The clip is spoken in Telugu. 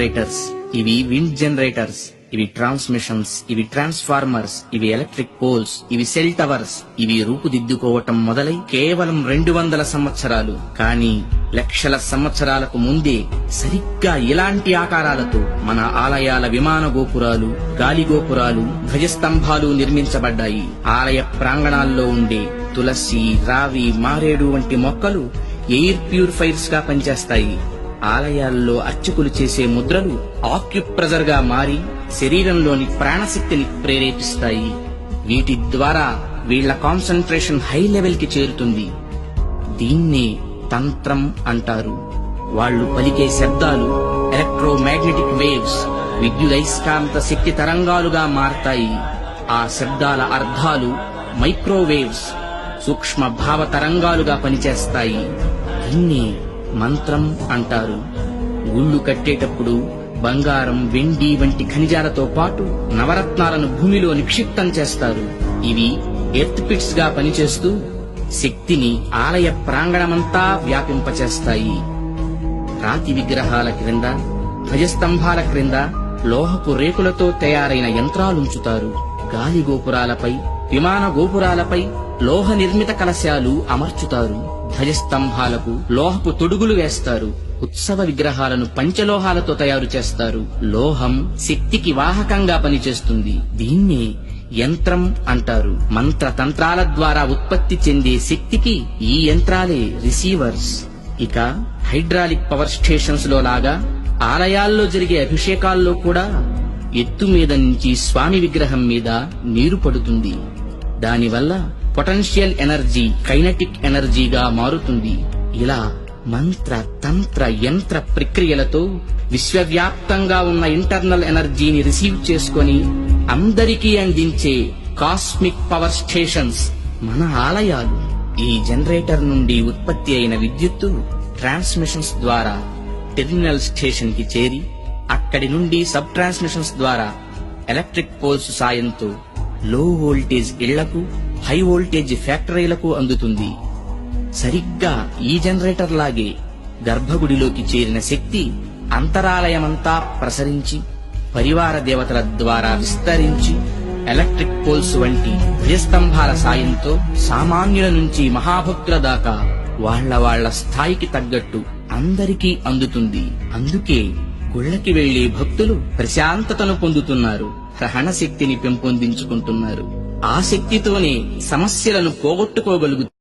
జనరేటర్స్, ఇవి విండ్ జనరేటర్స్, ఇవి ట్రాన్స్మిషన్స్, ఇవి ట్రాన్స్ఫార్మర్స్, ఇవి ఎలక్ట్రిక్ పోల్స్, ఇవి సెల్ టవర్స్. ఇవి రూపుదిద్దుకోవటం మొదలై కేవలం 200 సంవత్సరాలు, కానీ లక్షల సంవత్సరాలకు ముందే సరిగ్గా ఇలాంటి ఆకారాలతో మన ఆలయాల విమాన గోపురాలు, గాలి గోపురాలు, ధ్వజస్తంభాలు నిర్మించబడ్డాయి. ఆలయ ప్రాంగణాల్లో ఉండే తులసి, రావి, మారేడు వంటి మొక్కలు ఎయిర్ ప్యూరిఫైర్స్ గా పనిచేస్తాయి. ఆలయాల్లో అర్చకులు చేసే ముద్రలు ఆక్యుప్రెజర్ గా మారి శరీరంలోని ప్రాణశక్తిని ప్రేరేపిస్తాయి. వీటి ద్వారా వీళ్ల కాన్సంట్రేషన్ హై లెవెల్ కి చేరుతుంది. దీన్నే తంత్రం అంటారు. వాళ్ళు పలికే శబ్దాలు ఎలక్ట్రోమాగ్నెటిక్ వేవ్స్, విద్యుదయస్కాంత శక్తి తరంగాలుగా మారతాయి. ఆ శబ్దాల అర్థాలు మైక్రోవేవ్స్, సూక్ష్మ భావ తరంగాలుగా పనిచేస్తాయి. దీన్నే మంత్రం అంటారు. గుళ్ళు కట్టేటప్పుడు బంగారం, వెండి వంటి ఖనిజాలతో పాటు నవరత్నాలను భూమిలో నిక్షిప్తం చేస్తారు. ఇవి ఎర్త్ పిట్స్ గా పనిచేస్తూ శక్తిని ఆలయ ప్రాంగణమంతా వ్యాపింపచేస్తాయి. రాతి విగ్రహాల క్రింద, ధ్వజస్తంభాల క్రింద లోహపు రేకులతో తయారైన యంత్రాలుంచుతారు. గాలి గోపురాలపై, విమాన గోపురాలపై లోహ నిర్మిత కలశాలు అమర్చుతారు. ధ్వజస్తంభాలకు లోహపు తొడుగులు వేస్తారు. ఉత్సవ విగ్రహాలను పంచలోహాలతో తయారు చేస్తారు. లోహం శక్తికి వాహకంగా పనిచేస్తుంది. దీన్నే యంత్రం అంటారు. మంత్రతంత్రాల ద్వారా ఉత్పత్తి చెందే శక్తికి ఈ యంత్రాలే రిసీవర్స్. ఇక హైడ్రాలిక్ పవర్ స్టేషన్స్ లో లాగా ఆలయాల్లో జరిగే అభిషేకాల్లో కూడా ఎత్తు మీద నుంచి స్వామి విగ్రహం మీద నీరు పడుతుంది. దానివల్ల పొటెన్షియల్ ఎనర్జీ కైనెటిక్ ఎనర్జీగా మారుతుంది. ఇలా మంత్ర, తంత్ర, యంత్ర ప్రక్రియలతో విశ్వవ్యాప్తంగా ఉన్న ఇంటర్నల్ ఎనర్జీని రిసీవ్ చేసుకొని అందరికీ అందించే కాస్మిక్ పవర్ స్టేషన్స్ మన ఆలయాలు. ఈ జనరేటర్ నుండి ఉత్పత్తి అయిన విద్యుత్తు ట్రాన్స్మిషన్స్ ద్వారా టెర్మినల్ స్టేషన్ కి చేరి అక్కడి నుండి సబ్ ట్రాన్స్మిషన్స్ ద్వారా ఎలక్ట్రిక్ పోల్స్ సాయంతో లో వోల్టేజ్ ఇళ్లకు, హై వోల్టేజ్ ఫ్యాక్టరీలకు అందుతుంది. సరిగ్గా ఈ జనరేటర్ లాగే గర్భగుడిలోకి చేరిన శక్తి అంతరాలయమంతా ప్రసరించి పరివార దేవతల ద్వారా విస్తరించి ఎలక్ట్రిక్ పోల్స్ వంటి ధ్వజస్తంభాల సాయంతో సామాన్యుల నుంచి మహాభక్తుల దాకా వాళ్ల స్థాయికి తగ్గట్టు అందరికీ అందుతుంది. అందుకే గుళ్ళకి వెళ్లే భక్తులు ప్రశాంతతను పొందుతున్నారు, గ్రహణ శక్తిని పెంపొందించుకుంటున్నారు. ఆ శక్తితోనే సమస్యలను పోగొట్టుకోగలుగుతారు.